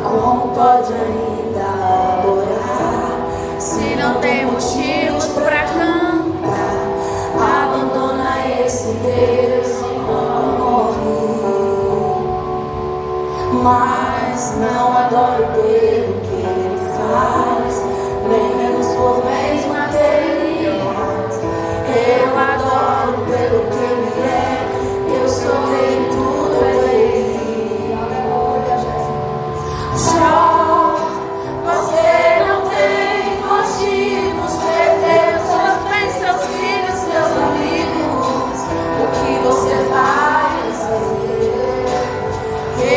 Como pode ainda adorar se não tem motivos pra cantar? Abandona esse Deus e não morre, mas não adoro pelo que ele faz, nem menos por bens materiais. Eu adoro pelo que ele é, eu sou dele, tudo é dele. Você não tem motivos, perder seus bens, seus filhos, seus amigos. O que você vai fazer?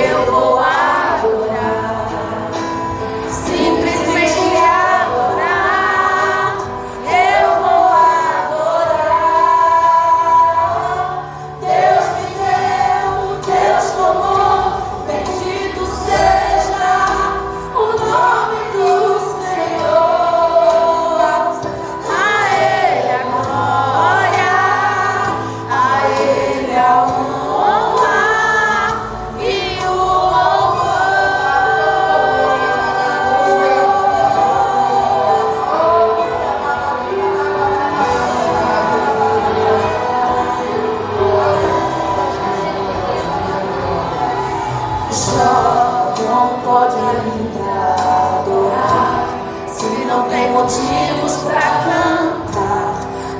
Eu vou adorar, simplesmente adorar. motivos pra cantar.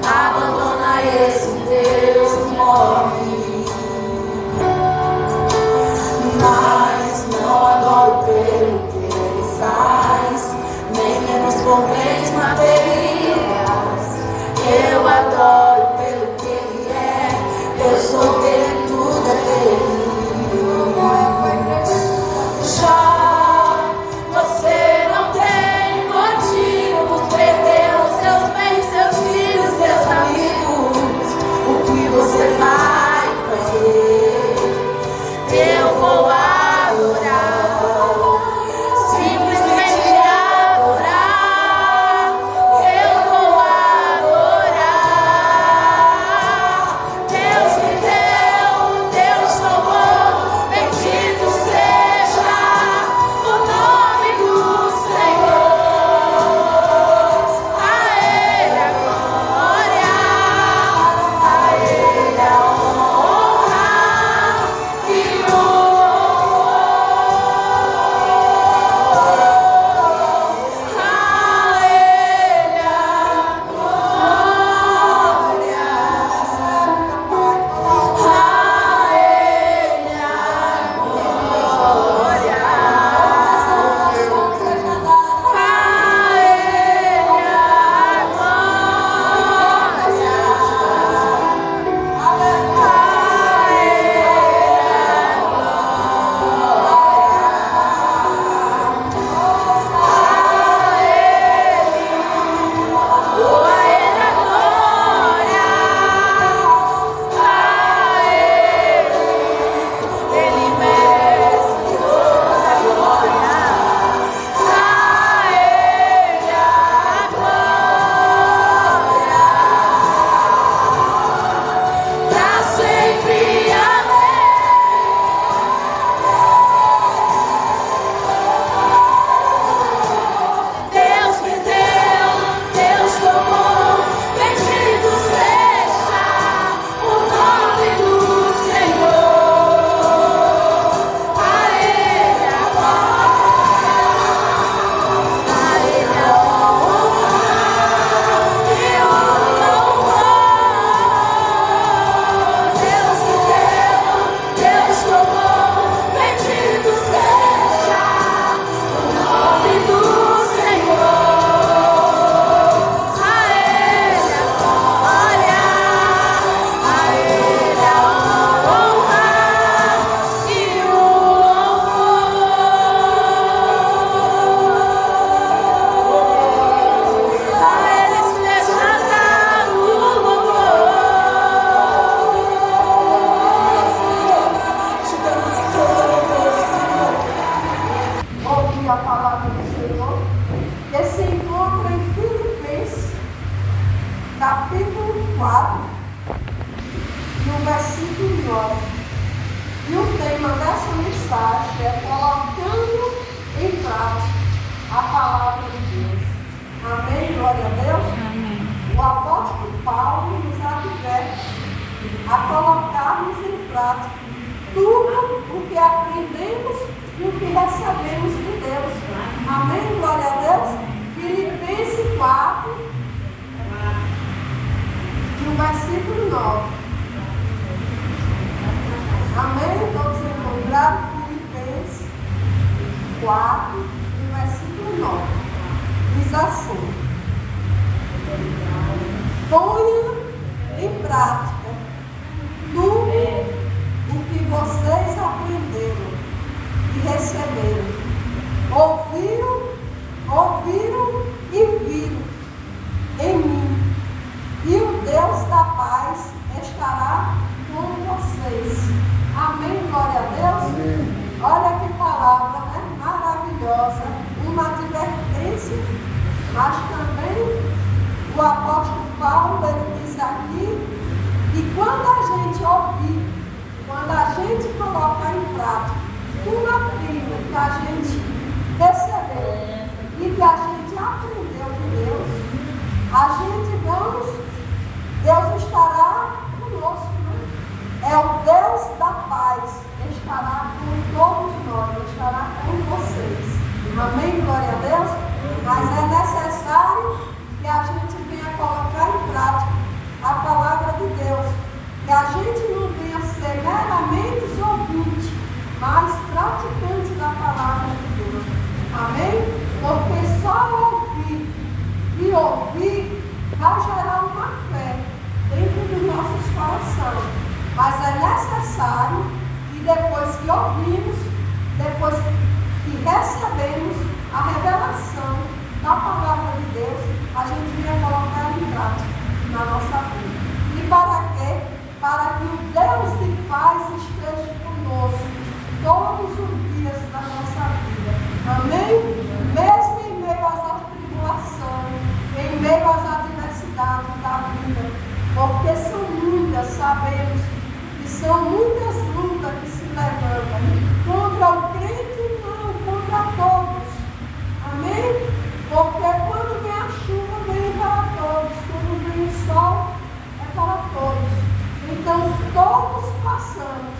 Abandona esse Deus e morre. Mas não adoro pelo que ele faz, nem menos por bens materiais. Eu adoro pelo que ele é. Eu sou dele, tudo é dele. Já você não tem motivos, perdeu seus bens, seus filhos, seus amigos. O que você vai fazer? Eu vou adorar, simplesmente adorar. Eu vou adorar. Deus me deu, Deus tomou, bendito seja o nome do Senhor. A Ele a glória, a Ele a honra e o a palavra do Senhor, que se encontra em Filipenses, capítulo 4, no versículo 9. E o tema dessa mensagem é colocando em prática a palavra de Deus. Amém? Glória a Deus. Amém. O apóstolo Paulo nos adverte a colocarmos em prática tudo o que aprendemos e o que recebemos de Deus. Amém? Glória a Deus. Filipenses 4, no versículo 9. Amém? Todos encontraram Filipenses 4, no versículo 9. Diz assim: ponha em prática tudo o que vocês aprenderam e receberam, ouviram e viram em mim, e o Deus da paz estará com vocês. Amém, glória a Deus. Amém. Olha que palavra, né? Maravilhosa, uma advertência, mas também o apóstolo Paulo, ele diz aqui que quando a gente ouvir, quando a gente colocar em prática tudo aquilo que a gente recebeu e que a gente aprendeu de Deus, Deus estará conosco, né? É o Deus da paz, estará com todos nós, estará com vocês. Amém? Glória a Deus. Mas é necessário ouvir vai gerar uma fé dentro dos nossos corações. Mas é necessário que depois que ouvimos, depois que recebemos a revelação da palavra de Deus, a gente venha colocar ela em prática na nossa vida. E para quê? Para que o Deus de paz esteja conosco todos os dias da nossa vida. Amém? Mesmo em meio às tribulações, em meio às adversidades da vida, porque são muitas, sabemos que são muitas lutas que se levantam contra o crente e não contra todos. Amém? Porque quando vem a chuva, vem para todos, quando vem o sol, é para todos. Então todos passamos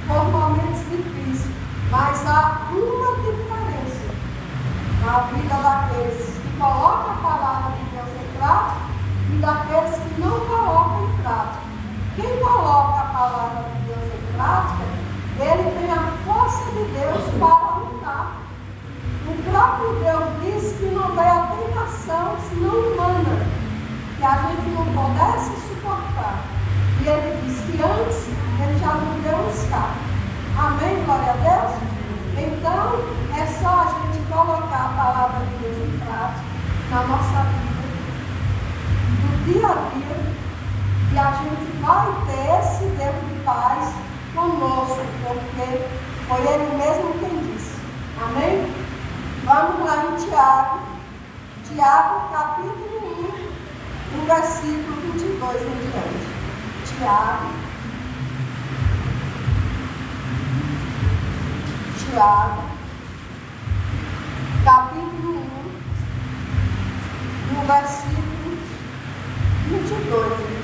por momentos difíceis, mas há uma diferença na vida daqueles que colocam a palavra de Deus em prática e daqueles que não colocam em prática. Quem coloca a palavra de Deus em prática, ele tem a força de Deus para lutar. O próprio Deus disse que não veio a tentação senão humana, que a gente não pudesse suportar. E ele disse que antes ele já nos deu um escape. Amém? Glória a Deus? Então, é só a gente colocar a palavra de Deus em prática na nossa vida, no dia a dia, e a gente vai ter esse Deus de paz conosco, porque foi Ele mesmo quem disse. Amém? Vamos lá em Tiago. Tiago, capítulo 1, no versículo 22 em diante. Tiago, capítulo 1, no versículo 22 em diante.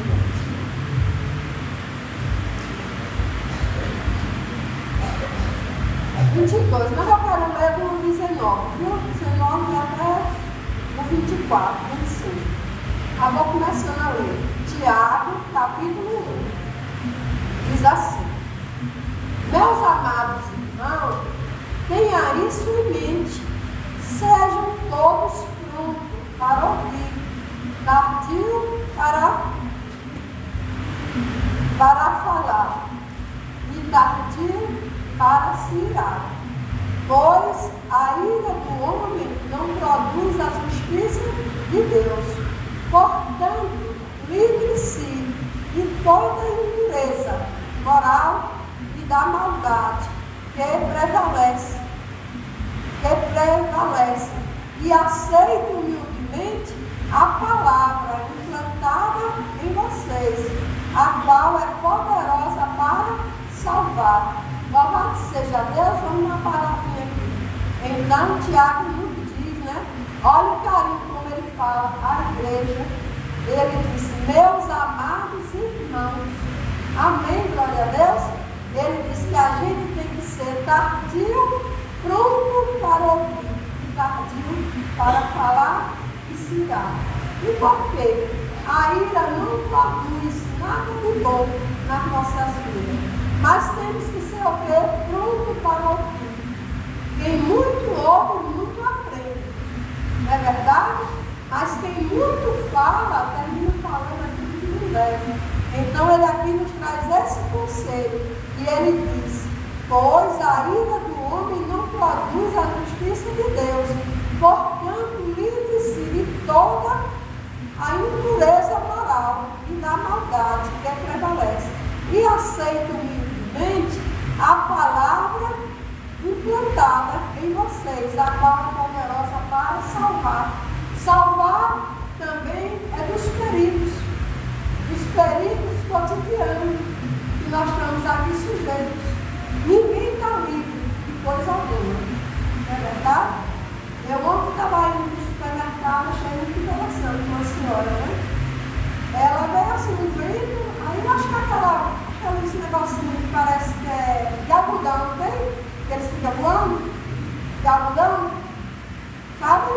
Mas eu quero ler do 19, viu? 19 até o 24, 25. Eu vou começando a ler. Tiago, capítulo 1. Diz assim: meus amados irmãos, tenha isso em mente. Sejam todos prontos para ouvir, tardio para falar e tardio para se irar. Pois a ira do homem não produz a justiça de Deus. Portanto, livre-se de toda impureza moral e da maldade que prevalece, e aceite humildemente a palavra implantada em vocês, a qual é poderosa para salvar. Louvado seja Deus. Vamos na palavrinha aqui. Então, Tiago nos diz, né? Olha o carinho como ele fala à igreja. Ele diz: meus amados irmãos. Amém, glória a Deus. Ele diz que a gente tem que ser tardio, pronto para ouvir, e tardio para falar e se irar. E por quê? A ira não produz nada de bom nas nossas vidas. Mas temos que ser o quê? Pronto para ouvir. Quem muito ouve, muito aprende. Não é verdade? Mas quem muito fala, termina falando aquilo que não deve. Então ele aqui nos traz esse conselho. E ele diz: pois a ira do homem não produz a justiça de Deus. Portanto, livre-se de toda a impureza moral e da maldade que prevalece. E aceite humildemente a palavra implantada em vocês, a qual é poderosa para salvar. Salvar também é dos perigos cotidianos que nós estamos aqui sujeitos. Ninguém está livre de coisa alguma. Não é verdade? Eu ontem estava indo no supermercado, achei muito interessante uma senhora, né? Ela veio assim no vento, aí eu acho que esse negocinho que parece que é de algodão, não tem? Que eles ficam voando, de algodão, sabe?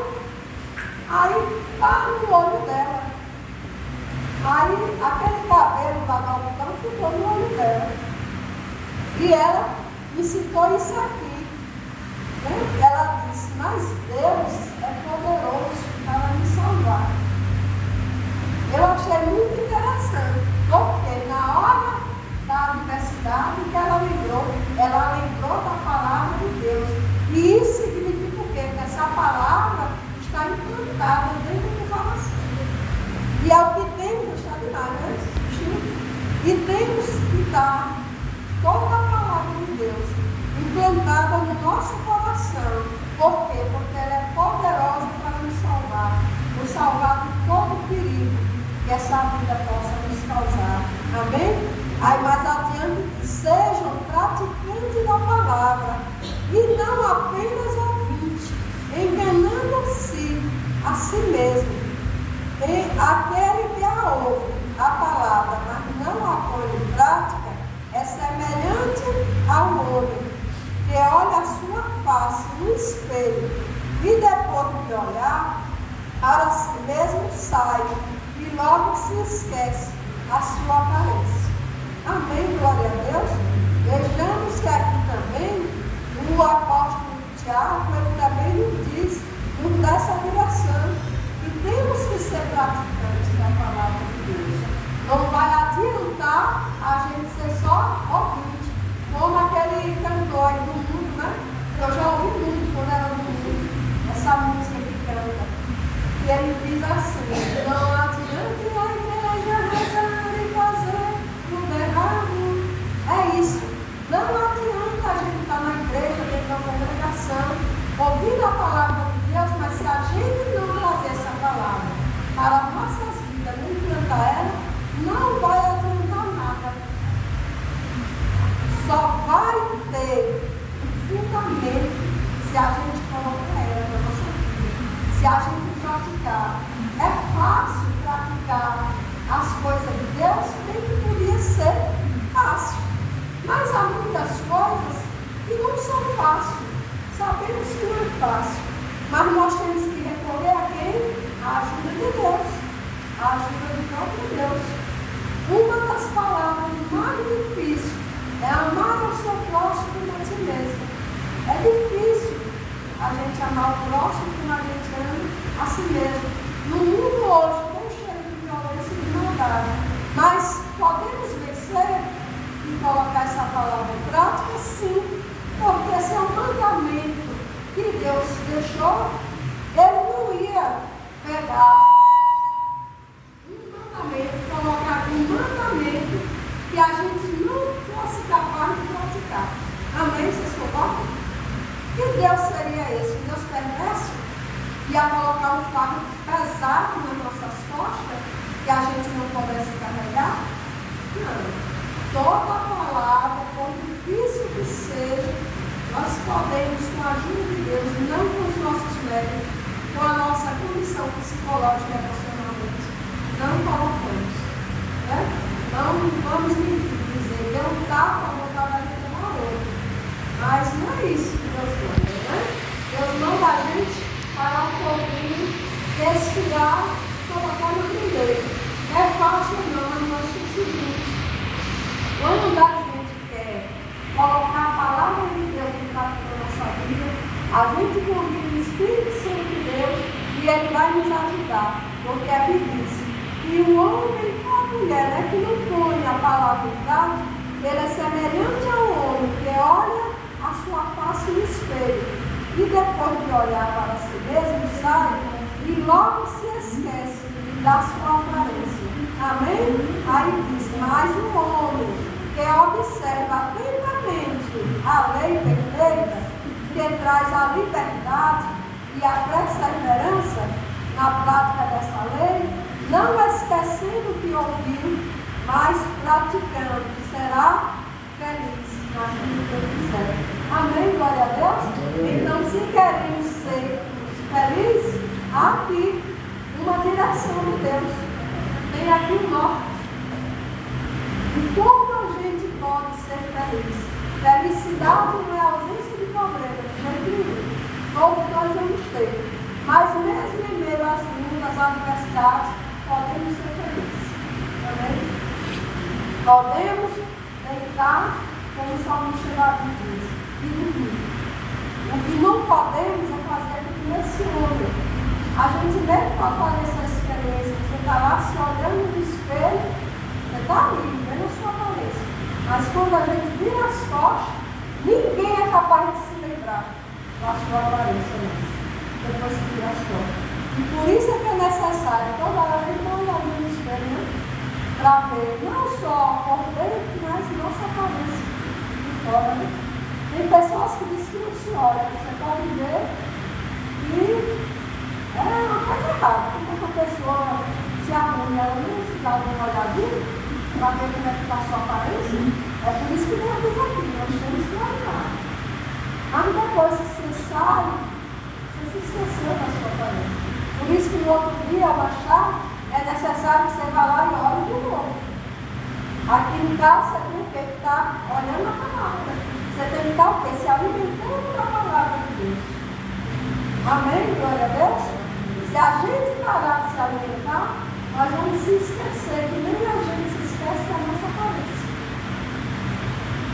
Aí pá no olho dela. Aí aquele cabelo lá do algodão ficou no olho dela. E ela me citou isso aqui. Né? Ela disse: mas Deus é poderoso para me salvar. meditar toda a palavra de Deus, implantada no nosso coração. Por quê? Porque ela é poderosa para nos salvar de todo perigo que essa vida possa nos causar. Amém? Aí mais adiante diz, sejam praticantes da palavra e não apenas ouvintes, enganando-se a si mesmo. Aquele que a ouve a palavra, mas não a põe em prática, é semelhante ao homem que olha a sua face no espelho e depois de olhar para si mesmo sai e logo se esquece a sua aparência. Amém, glória a Deus. Vejamos que aqui também o apóstolo Tiago, ele também nos diz, nos dá essa direção, que temos que ser praticantes da palavra de Deus. Não vai adiantar a gente ser só ouvinte, como aquele cantor aí do mundo, né? Eu já ouvi muito quando era do mundo, essa música que canta. E ele diz assim, não adianta ir à igreja rezar e fazer tudo errado. É isso. Não adianta a gente estar na igreja, dentro da congregação, ouvindo a palavra de Deus, mas se a gente não trazer essa palavra para as nossas vidas, não implantar ela, não vai adiantar nada. Só vai ter fundamento se a gente colocar ela na nossa vida, se a gente praticar. É fácil praticar as coisas de Deus, bem que podia ser fácil. Mas há muitas coisas que não são fáceis. Sabemos que não é fácil. Mas nós temos que recorrer a quem? A ajuda de Deus. A ajuda do próprio Deus. Uma das palavras mais difíceis é amar o seu próximo como a si mesmo. É difícil a gente amar o próximo como a gente ama a si mesmo. No mundo hoje, tão cheio de violência e de maldade. Mas podemos vencer e colocar essa palavra em prática? Sim. Porque esse é um mandamento que Deus deixou. Ele não ia pegar um mandamento, colocar um mandamento que a gente não fosse capaz de praticar. Amém? Vocês concordam? Que Deus seria esse? Um Deus perverso? Ia colocar um fardo pesado nas nossas costas que a gente não pudesse carregar? Não. Toda palavra, por difícil que seja, nós podemos, com a ajuda de Deus, não com os nossos méritos, com a nossa condição psicológica e emocionalmente, não colocamos. Né? Não vamos dizer, deu um tapa, botar na vida na outra. Mas não é isso que Deus manda, né? Deus manda a gente parar um pouquinho, respirar, colocar no primeiro. É fácil não, mas nós conseguimos. Quando a gente quer colocar a palavra de Deus em prática na nossa vida, a gente convida o Espírito Santo de Deus e ele vai nos ajudar. Porque aqui diz que o homem e a mulher, né, que não põe a palavra em prática, ele é semelhante ao homem que olha a sua face no espelho e depois de olhar para si mesmo sai e logo se esquece da sua aparência. Amém? Aí diz, mas o homem que observa atentamente a lei perfeita, que traz a liberdade e a perseverança na prática dessa lei, não esquecendo o que ouviu, mas praticando, será feliz na vida que ele quiser. Amém? Glória a Deus? Então, se queremos ser felizes, há aqui uma direção de Deus. Tem aqui o norte. E como a gente pode ser feliz? Felicidade não é ausência de problema, de jeito nenhum. Todos nós vamos ter. Mas mesmo em meio às lutas, às adversidades, podemos ser felizes. Amém? Podemos deitar, como o salmista Davi diz, e dormir. O que não podemos é fazer como esse homem. A gente mesmo pode fazer essa experiência. Você está lá se olhando no espelho, você está ali, vendo a sua cabeça. Mas quando a gente vira as costas, ninguém é capaz de se lembrar da sua aparência mesmo, depois que vira as costas. E por isso é que é necessário toda hora a gente estar olhando no espelho, né? Para ver não só por dentro, mas não se aparece de fora. Né? Tem pessoas que dizem que não se olha, você pode ver e é uma coisa errada. Quando uma pessoa se arruma, ela não se dá uma olhadinha para ver como é que está a sua aparência. É por isso que tem a coisa aqui, nós temos que olhar. Mas depois que você sai, você se esqueceu da sua aparência. Por isso que no outro dia, ao baixar, é necessário que você vá lá e olhe de novo. Aqui no caso, você tem que estar olhando a palavra. Você tem que estar o quê? Se alimentando da palavra de Deus. Amém? Glória a Deus. Se a gente parar de se alimentar, nós vamos se esquecer, que nem a gente se esquece da nossa aparência.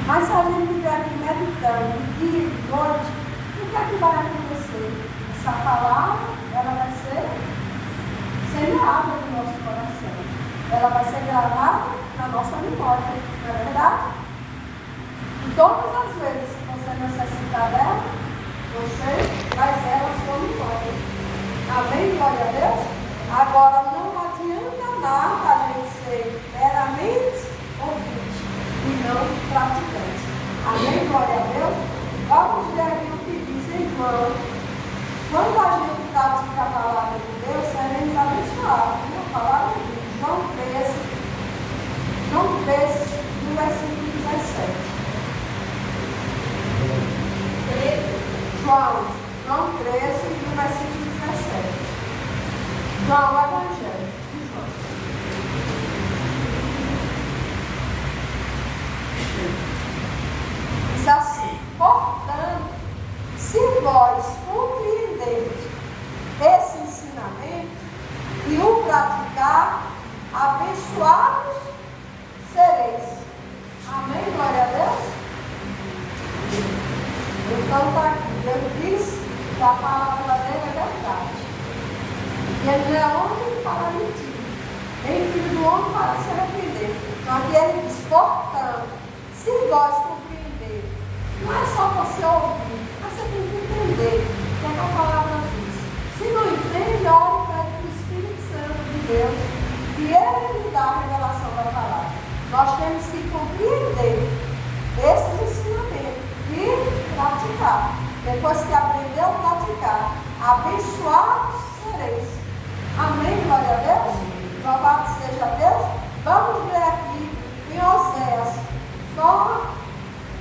Mas se a gente estiver aqui meditando, dia e noite, o que é que vai acontecer? Essa palavra, ela vai ser semeada no nosso coração. Ela vai ser gravada na nossa memória, não é verdade? E todas as vezes que você necessitar dela, você traz ela à sua memória. Amém? Glória a Deus? Agora, não adianta nada a gente ser meramente ouvinte e não praticante. Amém? Glória a Deus? Vamos ver aqui o que diz em João. Quando a gente pratica a palavra de Deus, seremos abençoados. A palavra de João 13, no versículo 17. João 13, no versículo 17. João, o Evangelho de João. Diz assim: portanto, se vós compreendeis esse ensinamento e o praticar, abençoados sereis. Amém? Glória a Deus? Então está aqui. Deus diz que a palavra dele é verdade. E ele não é homem para mentir, nem filho do homem para se arrepender. Então aqui ele diz: portanto, se vós compreender, não é só você ouvir, mas você tem que entender o que a palavra diz. Se não entende, ore para o Espírito Santo de Deus, que ele lhe dá a revelação da palavra. Nós temos que compreender esses ensinamentos e praticar. Depois que aprendeu a praticar, abençoados sereis. Amém? Glória a Deus? Louvado seja Deus. Vamos ver aqui em Oséias, só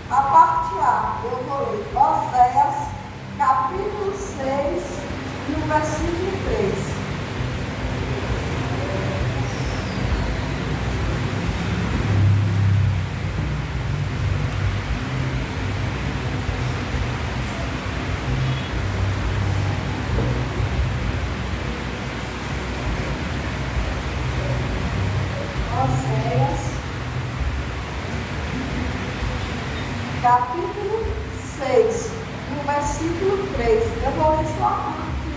a parte A. Eu vou ler Oséias, capítulo 6, no versículo 3. Capítulo 6, no versículo 3. Eu vou ler só a parte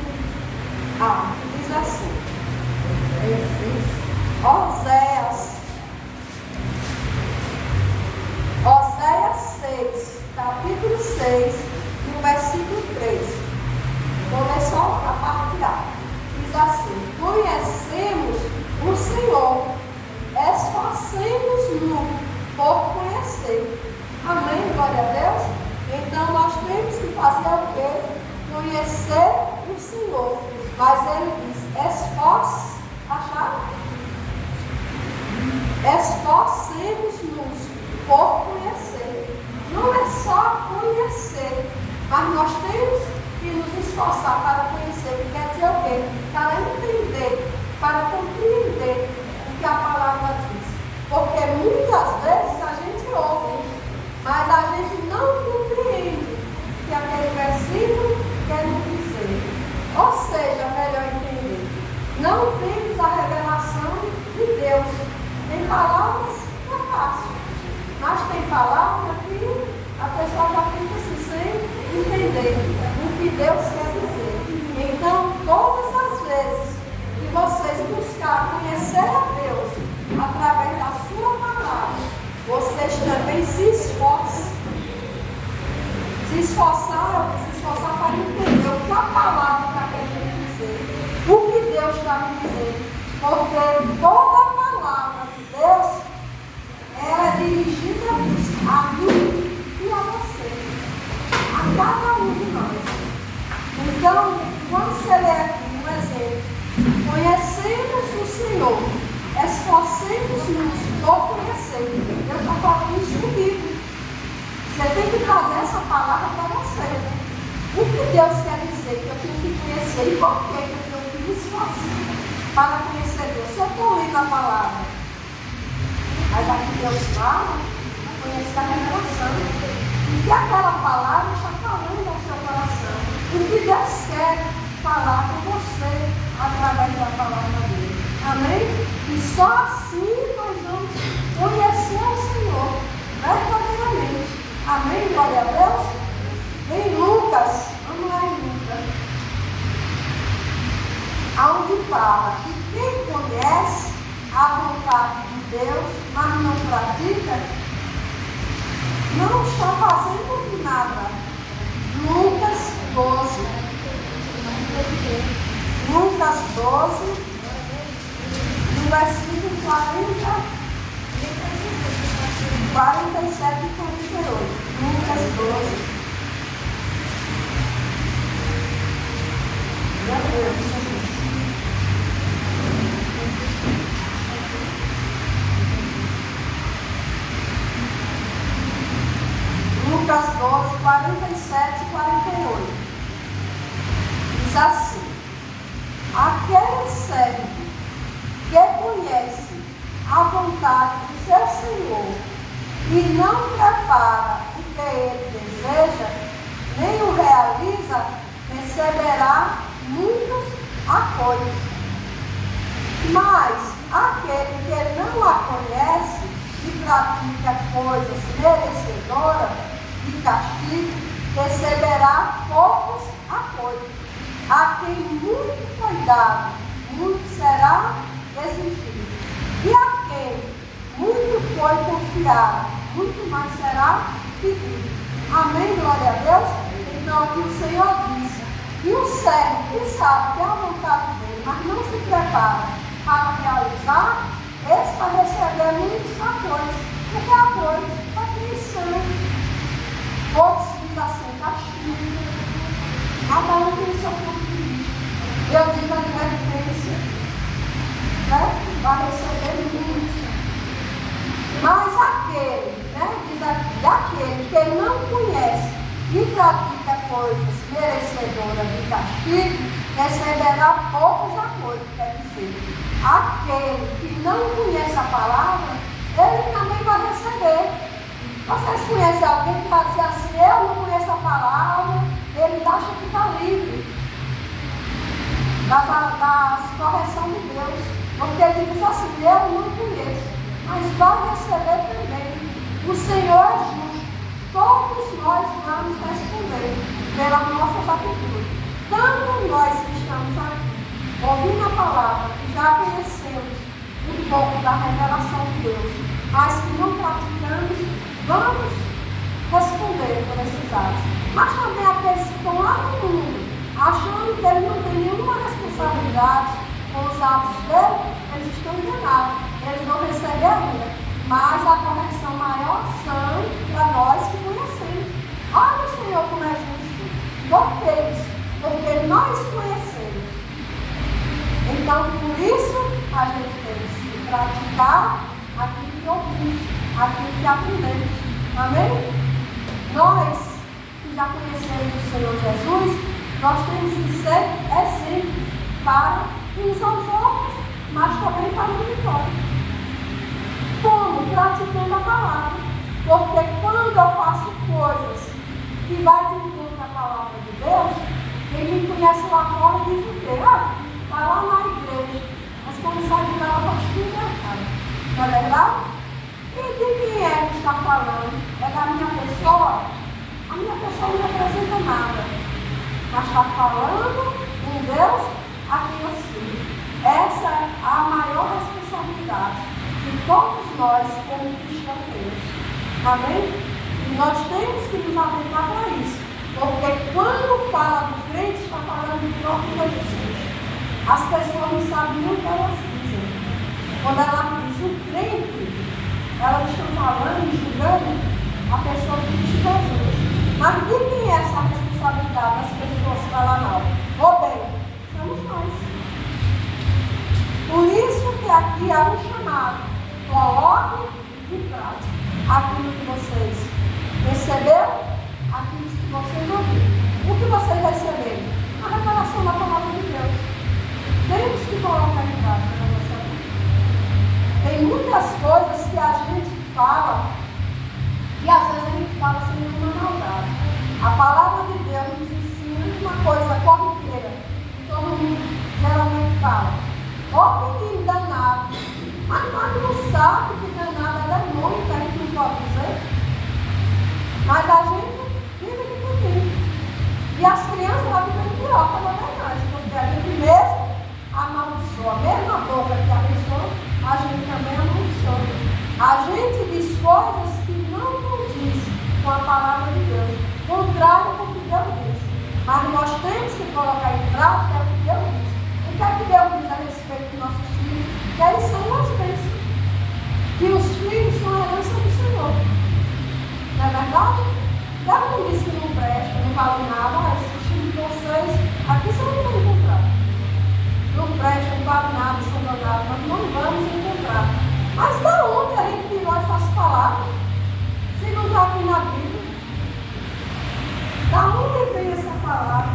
A, que diz assim: Oséias 6, capítulo 6, no versículo 3. Vou ler só a parte A. Diz assim: conhecemos o Senhor, esforcemos-nos por conhecer. Amém, glória a Deus. Então nós temos que fazer o quê? Conhecer o Senhor. Mas ele diz: esforcemos-nos por conhecer. Não é só conhecer, mas nós temos que nos esforçar para conhecer. Que quer dizer o quê? Para entender, para compreender o que a palavra diz. Porque muitas vezes a gente ouve, mas a gente não compreende o que aquele versículo quer nos dizer. Ou seja, melhor entender, não temos a revelação de Deus. Tem palavras que é fácil, mas tem palavras que a pessoa já fica assim, sem entender o que Deus quer dizer. Então, todas as vezes que vocês buscar conhecer a Deus através da sua palavra, vocês também se esforçam. Se esforçar para entender o que a palavra está querendo dizer, o que Deus está me dizendo. Porque toda a palavra de Deus dirigida a mim e a você, a cada um de nós. Então, quando você lê aqui um exemplo, conhecemos o Senhor, esforcemos-nos por conhecer. Eu estou falando isso comigo. Você tem que trazer essa palavra para você. O que Deus quer dizer que eu tenho que conhecer e por que eu tenho que me esforçar para conhecer Deus? Se eu estou lendo a palavra, aí daqui Deus fala, conhecer a revelação. O que aquela palavra está falando ao seu coração? O que Deus quer falar com você através da palavra dele. Amém? E só assim nós vamos conhecer o Senhor verdadeiramente. Amém? Glória a Deus. Em Lucas, vamos lá em Lucas, onde fala que quem conhece a vontade de Deus, mas não pratica, não está fazendo nada. Lucas 12. Lucas 12, no versículo 47 e 48. Lucas 12. Meu Deus. Lucas 12, 47 e 48. Diz assim: aquele servo que conhece a vontade do seu Senhor e não prepara o que ele deseja, nem o realiza, receberá muitos apoios. Mas aquele que não a conhece e pratica coisas merecedoras de castigo, receberá poucos apoios. A quem muito foi dado, muito será exigido. E a quem muito foi confiado, muito mais será pedido. Amém, glória a Deus? Então aqui o Senhor diz, e o servo que sabe que é a vontade dele, mas não se prepara para realizar, esse vai receber muitos apoios. Porque apoios para quem são. Outros ficam sem castigo. Cada um tem o seu ponto de vista. Eu digo a advertência, né? Vai receber muitos. Mas aquele, né? Diz aqui, aquele que não conhece e pratica coisas merecedoras de castigo, receberá poucos apoios. Quer dizer, aquele que não conhece a palavra, ele também vai receber. Vocês conhecem alguém que vai dizer assim, eu não conheço a palavra, ele acha que está livre da correção de Deus. Porque ele diz assim, eu não conheço, mas vai receber também. O Senhor é justo. Todos nós vamos responder pela nossa atitude. Tanto nós que estamos aqui, ouvindo a palavra, que já conhecemos um pouco da revelação de Deus, mas que não praticamos, vamos responder por esses atos. Mas também aqueles que estão lá no mundo, achando que ele não tem nenhuma responsabilidade com os atos dele, eles estão enganados. Eles vão receber ainda. Mas a correção maior são para nós que conhecemos. Olha o Senhor como é justo. Por que isso? Porque nós conhecemos. Então, por isso, a gente tem que praticar aquilo que ouvimos, aquilo que aprendemos. Amém? Nós, que já conhecemos o Senhor Jesus, nós temos que ser exemplos para uns aos outros, mas também para o mundo fora. Como? Praticando a palavra. Porque quando eu faço coisas que vai de encontro à palavra de Deus, quem me conhece lá fora diz o quê? Está lá na igreja, mas quando sai de lá, ela está escondendo. Não é verdade? E de quem é que está falando? É da minha pessoa? A minha pessoa não representa nada. Mas está falando um Deus a quem eu sigo. Essa é a maior responsabilidade que todos nós, como cristãos, temos. Amém? E nós temos que nos atentar para isso. Porque quando fala do crente, está falando do próprio Jesus. As pessoas não sabem o que elas dizem. Quando ela diz o crente, Elas estão falando e julgando a pessoa de Cristo Jesus. Mas de quem é essa responsabilidade das pessoas que falam mal? Ou bem, somos nós. Por isso que aqui é um chamado. Coloque em prática aquilo que vocês receberam, aquilo que vocês ouviram. O que vocês receberam? A revelação da palavra de Deus. Temos que colocar em prática na nossa vida. Tem muitas coisas que a gente fala e às vezes a gente fala sem nenhuma maldade. A palavra de Deus nos ensina uma coisa corriqueira que todo mundo geralmente fala. Ó menino danado, mas nós não sabemos que danado é demônio, que a gente não pode dizer. Mas a gente vive de pouquinho. E as crianças lá ficam pior para nós, porque a gente mesmo amaldiçoa. A mesma boca que abençoa, a gente também amaldiçoa. A gente diz coisas que não condiz com a palavra de Deus, contrário do que Deus diz. Mas nós temos que colocar em prática o que Deus diz. O que é que Deus diz a respeito dos nossos filhos? Que eles são as bênçãos. Que os filhos são a herança do Senhor. Não é verdade? Deus não diz que não presta, não vale nada, esses filhos de vocês, aqui você não vai encontrar. Não presta, não vale nada, são danados, nós não vamos encontrar. Mas da onde a gente tirou essas palavras? Se não está aqui na Bíblia. Da onde vem essa palavra?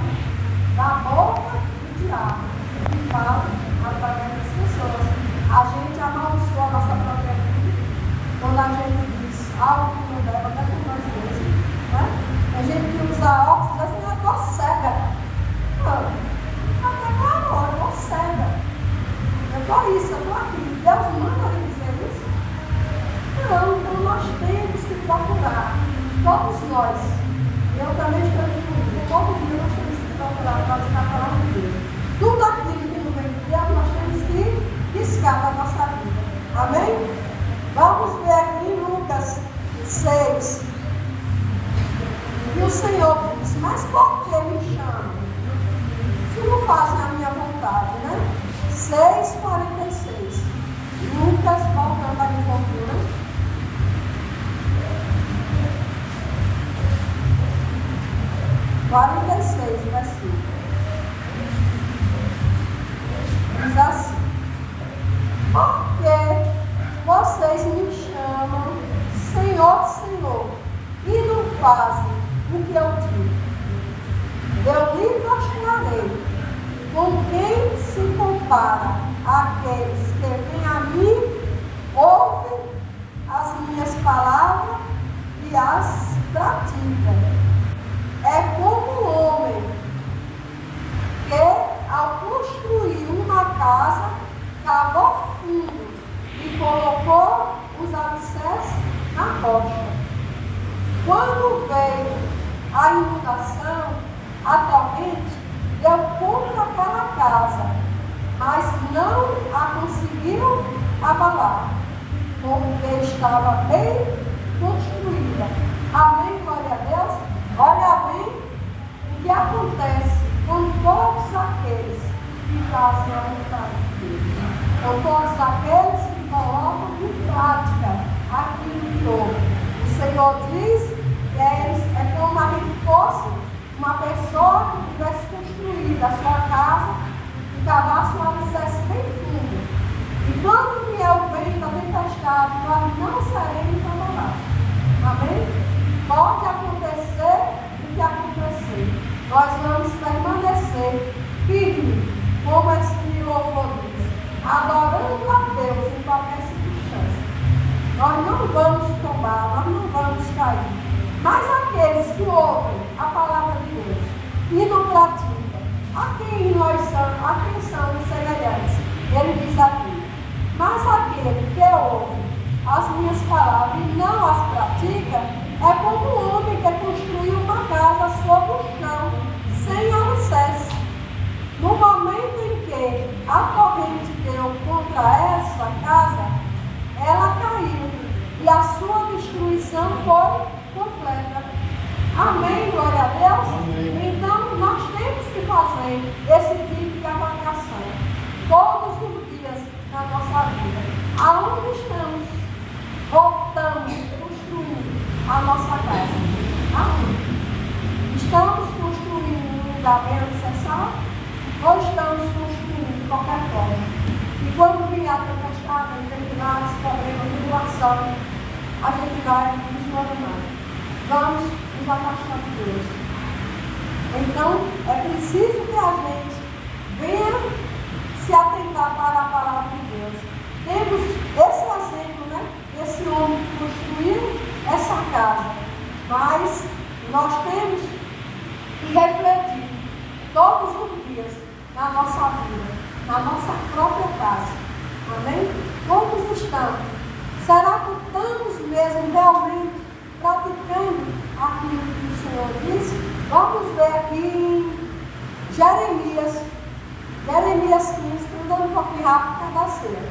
Da boca do diabo, que fala através das pessoas. A gente amaldiçoa a nossa própria vida quando a gente diz algo que não deve, até por nós mesmos. A gente que usa óculos, às vezes eu estou cega. Até agora, eu estou cega. Eu estou isso, eu estou aqui. Deus manda ele dizer isso? Não, então nós temos que procurar. Todos nós. Eu também estou incluída. Todo dia nós temos que procurar para buscar a palavra de Deus. Tudo aquilo que não vem de Deus, nós temos que riscar da nossa vida. Amém? Vamos ver aqui em Lucas 6. E o Senhor diz, mas por que me chamam? Se não fazem a minha vontade, né? 6,46. Lucas, voltando aqui um pouquinho, né? Versículo. Diz assim, porque vocês me chamam Senhor, Senhor, e não fazem o que eu digo. Eu lhe mostrarei com quem se compara aqueles que vêm a mim, ouvem as minhas palavras e as praticam. É como um homem que, ao construir uma casa, cavou fundo e colocou os alicerces na rocha. Quando veio a inundação, a torrente deu contra aquela casa, mas não a conseguiu abalar, porque estava bem construída. Amém, glória a Deus. Olha bem o que acontece com todos aqueles que fazem a vontade de Deus. Com todos aqueles que colocam em prática aquilo que ouvem. O Senhor diz que é como a gente fosse uma pessoa que tivesse construído a sua casa e cavasse um alicerce bem fundo. E quando vier o vento, a tempestade, nós não seremos abalados. Amém? Pode acontecer o que acontecer. Nós vamos permanecer firmes, como esse louvor diz, adorando a Deus em qualquer circunstância. Nós não vamos tombar, nós não vamos cair. Mas aqueles que ouvem a palavra de Deus e não praticam, a quem nós somos, a quem somos semelhantes? Ele diz aqui, mas aquele que ouve as minhas palavras e não as pratica, é como um homem que construiu uma casa sobre o chão, sem alicerce. No momento em que a corrente deu contra essa casa, ela caiu e a sua destruição foi completa. Amém, glória a Deus? Amém. Então, nós temos que fazer esse tipo de avaliação todos os dias na nossa vida. Aonde estamos? a nossa casa? Aonde? Estamos construindo um lugar bem alicerçado ou estamos construindo de qualquer forma? E quando vier a tempestade, enfermidades, problemas, tribulação, a gente vai desmoronar. Vamos nos afastar de Deus. Então, é preciso que a gente venha se atentar para a palavra de Deus. Temos esse exemplo, né? Esse homem que construiu essa casa. Mas nós temos que refletir todos os dias na nossa vida, na nossa própria casa. Amém? Como estamos? Será que estamos mesmo realmente praticando aquilo que o Senhor disse? Vamos ver aqui em Jeremias 15, estou dando um pouquinho rápido para dar ceia.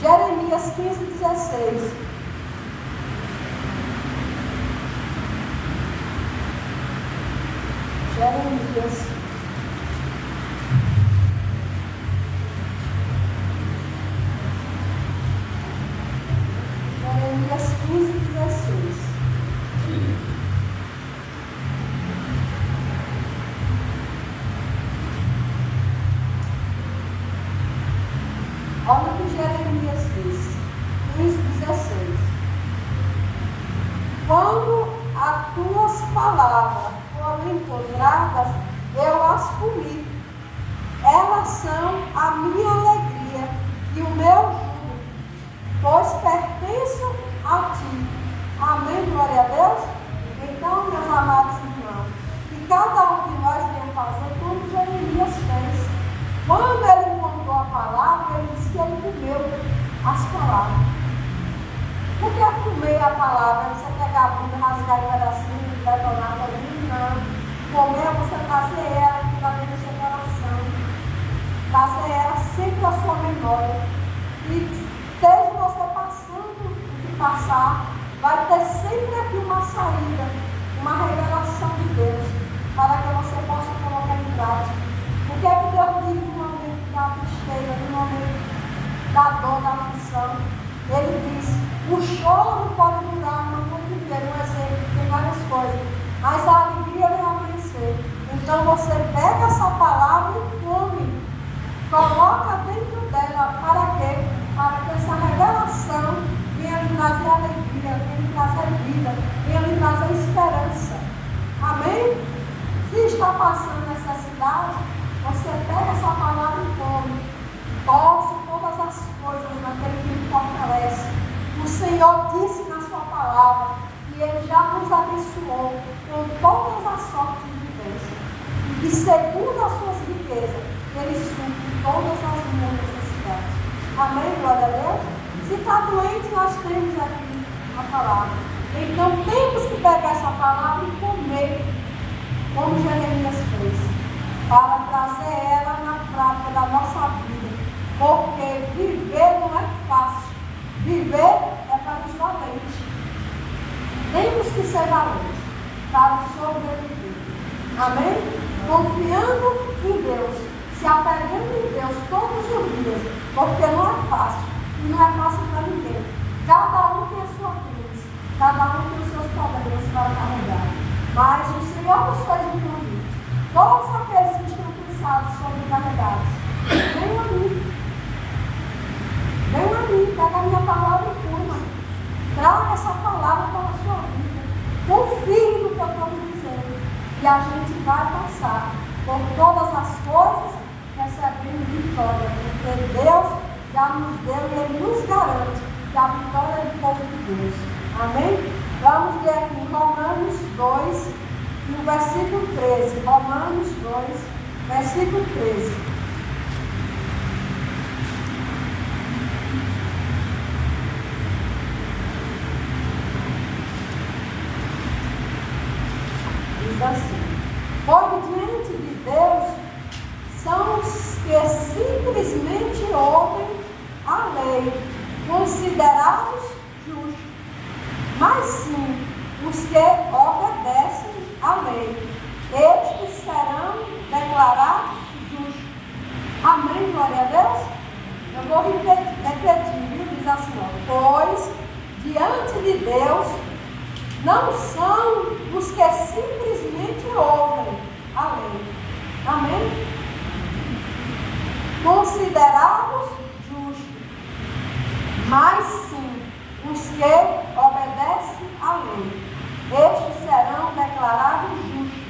Jeremias 15, 16. Jeremias 15, 16. Olha o que Jeremias diz, 15, 16. Quando as tuas palavras foram encontradas, eu as comi. Elas são a minha alegria e o meu júbilo, pois pertenço a ti. Amém, glória a Deus? Então, meus amados irmãos, que cada um de nós venha fazer como Jeremias fez. Quando ele encontrou a palavra, ele disse que ele comeu as palavras. Por que comer a palavra? Você pegar a bunda, rasgar em pedacinho, detonar todinho? Não. Comer é você trazer ela que está dentro do seu coração. Trazer ela sempre à sua memória. E desde você passando o que passar, vai ter sempre aqui uma saída, uma revelação de Deus, para que você possa colocar em prática. Porque é que Deus diz no momento da tristeza, no momento da dor, da aflição, ele diz, o choro pode durar uma noite inteira, um exemplo, tem várias coisas, mas a alegria vem amanhecer. Então você pega essa palavra e come, coloca dentro dela, para quê? Para que essa revelação venha lhe trazer alegria, venha lhe trazer vida, venha lhe trazer esperança. Amém? Se está passando necessidade, você pega essa palavra e come. Posse todas as coisas naquele que lhe fortalece. O Senhor disse na sua palavra que Ele já nos abençoou com todas as sortes de bênção. E que segundo as suas riquezas, Ele supre todas as minhas necessidades. Amém? Glória a Deus? Se está doente, nós temos aqui a palavra. Então temos que pegar essa palavra e comer, como Jeremias fez, para trazer ela na prática da nossa vida. Porque viver não é fácil. Viver é para os valentes. Temos que ser valentes para sobreviver. Amém? Confiando em Deus, se apegando em Deus todos os dias, porque não é fácil. E não é fácil para ninguém. Cada um tem a sua crise, cada um tem os seus problemas para carregar. Mas o Senhor nos faz um convite. Todos aqueles que estão cansados, sobrecarregados, venham a mim. Venham a mim, pega a minha palavra e coma. Traga essa palavra para a sua vida. Confie no que eu estou lhe dizendo. E a gente vai passar por todas as coisas recebendo vitória. Porque Deus já nos deu e Ele nos garante que a vitória é do povo de Deus. Amém? Vamos ver aqui em Romanos 2, no versículo 13. Romanos 2, versículo 13. Diz assim: pois diante de Deus são os que simplesmente ouvem a lei, considerados justos, mas sim os que obedecem à lei, estes serão declarados justos. Amém, glória a Deus? Eu vou repetir, viu? Diz assim, ó, pois diante de Deus não são os que simplesmente ouvem a lei. Amém? Considerados justos, mas sim os que obedecem à lei. Estes serão declarados justos.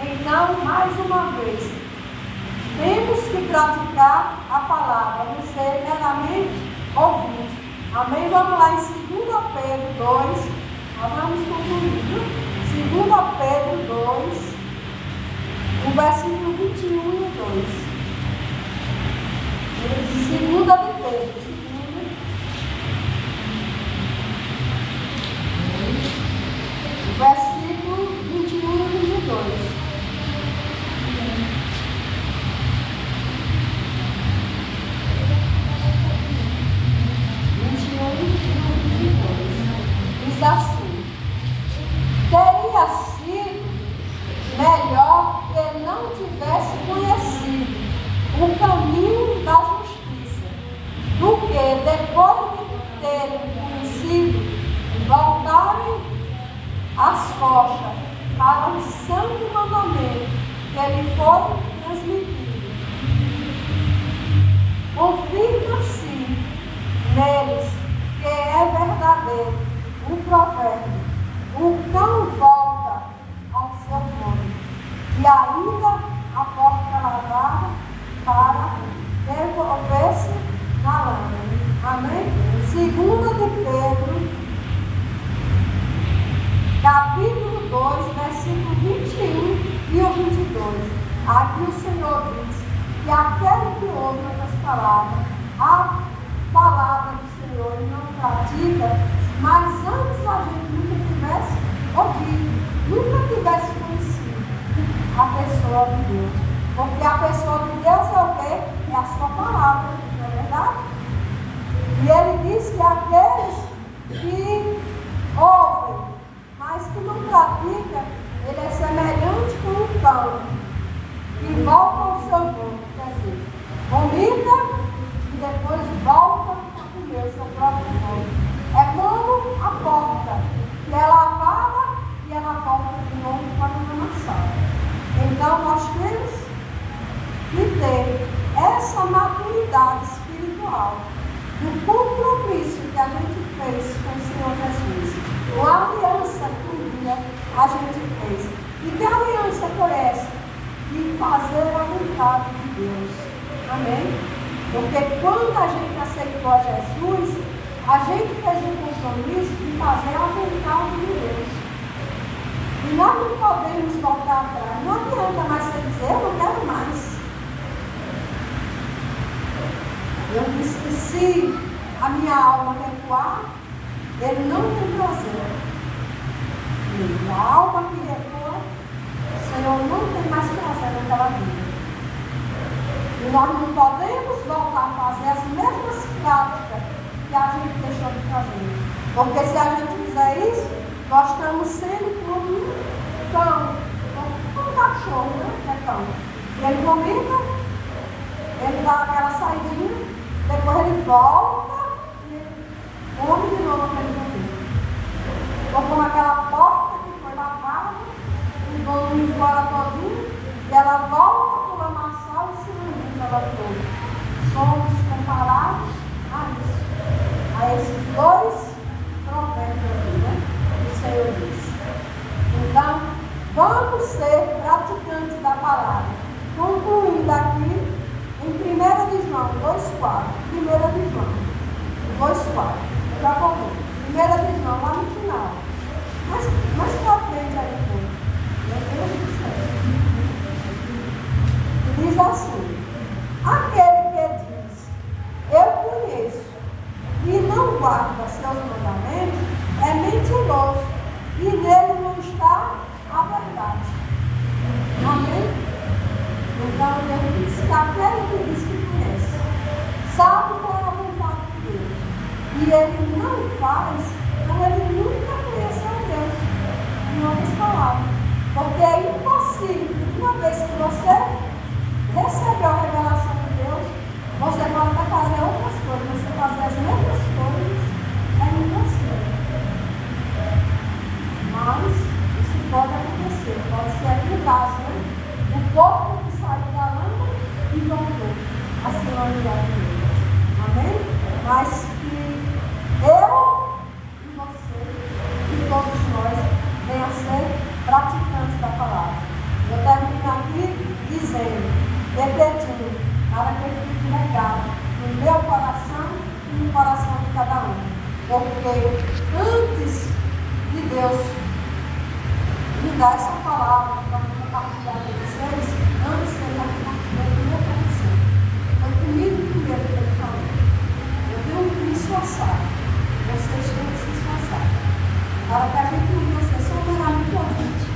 Então, mais uma vez, temos que praticar a palavra, não ser meramente ouvinte. Amém? Vamos lá em 2 Pedro 2, nós vamos concluir, viu? 2 Pedro 2, o versículo 21 e 2. 2 de Pedro, versículo 21 e 22. Diz assim: teria sido melhor que não tivesse conhecido o caminho da justiça, do que depois de terem conhecido, voltarem as costas para o santo mandamento que lhe foi transmitido. Confirma-se neles que é verdadeiro o provérbio: o cão volta ao seu dono, e ainda a porca lavada para devolver-se na lama. Amém? 2 de Pedro, capítulo 2, versículo 21 e o 22. Aqui o Senhor diz que aquele que ouve essas palavras, a palavra do Senhor e não pratica, mas antes a gente nunca tivesse ouvido, nunca tivesse conhecido a pessoa de Deus. Porque a pessoa de Deus é o quê? É a sua palavra, não é verdade? E ele diz que aqueles que ouvem, mas que não pratica, ele é semelhante com um cão que volta ao seu dono, quer dizer, vomita e depois volta a comer o seu próprio dono. É como a porta, que é lavada e ela volta de novo para o lamaçal. Então nós temos que ter essa maturidade espiritual, do compromisso que a gente fez com o Senhor Jesus, com a aliança que um dia a gente fez. E que aliança foi essa? De fazer a vontade de Deus. Amém? Porque quando a gente aceitou a Jesus, a gente fez um compromisso de fazer a vontade de Deus. E nós não podemos voltar atrás. Não adianta mais você dizer: eu não quero mais. Eu disse que se a minha alma recuar, ele não tem prazer. E a alma que recua, o Senhor não tem mais prazer naquela vida. E nós não podemos voltar a fazer as mesmas práticas que a gente deixou de fazer. Porque se a gente fizer isso, nós estamos sendo como um cão, como um cachorro, né? É cão. E ele vomita, ele dá aquela saidinha, depois ele volta e ele come de novo aquele vomito. Ou como aquela porta que foi lavada, o dono limpou ela todinha, e ela volta para o lamaçal e se limpa ela toda. Somos comparados a isso, a esses dois profetas aqui, né? O Senhor disse. Então, vamos ser praticantes da palavra. Concluindo aqui, em 1 de João 2,4. 1 de João 2,4. Eu já vou ver. 1 de João, lá no final. Mais para frente aí, pô. Meu Deus do céu. Diz assim: aquele que diz, eu conheço, e não guarda seus mandamentos, é mentiroso, e nele não está a verdade. Amém? Então ele diz que aquele que diz que conhece, sabe qual é a vontade de Deus, e ele não faz, então ele nunca conheceu Deus. Em outras palavras, porque é impossível que uma vez que você recebeu a revelação de Deus, você pode até fazer outras coisas, você fazer as mesmas coisas, é impossível. de cada um. Porque antes de Deus me dar essa palavra para compartilhar com vocês, antes de eu compartilhar com vocês, foi comigo primeiro que ele falou. Eu tenho que me esforçar. Vocês têm que se esforçar. Para que a gente não venha ser soberamente ouvinte,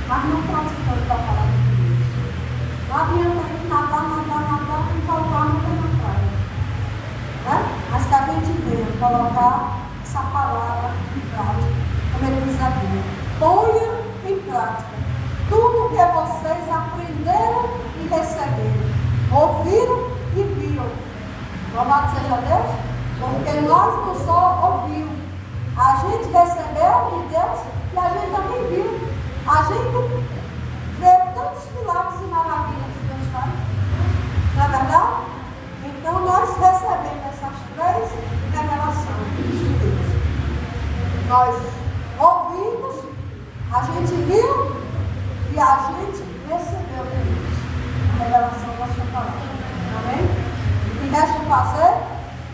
mas não praticando a palavra de Deus. Não adianta a gente nadar e voltar no meio da praia. Né? Mas que a gente venha colocar essa palavra em prática, como ele diz a Bíblia. Ponha em prática tudo que vocês aprenderam e receberam, ouviram e viram. Louvado seja Deus, porque nós não só ouvimos, a gente recebeu de Deus e a gente também viu. A gente vê tantos milagres e maravilhas que Deus faz. Não é verdade? Então nós recebemos essas três revelações de Deus. Nós ouvimos, a gente viu e a gente recebeu de Deus a revelação da sua palavra. Amém? O que resta fazer?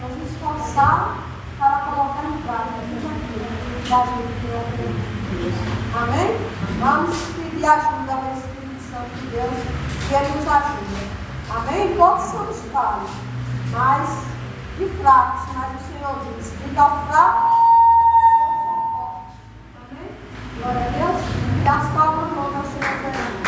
Nos esforçar para colocar em prática tudo aquilo que a gente tem aprendido de Deus. Amém? Vamos pedir ajuda ao Espírito Santo de Deus, que Ele nos ajude. Amém? Todos somos falhos, mas e fracos, mas o Senhor diz: fica ao fraco, eu sou forte. Amém? Glória a Deus. E as palmas vão ao Senhor.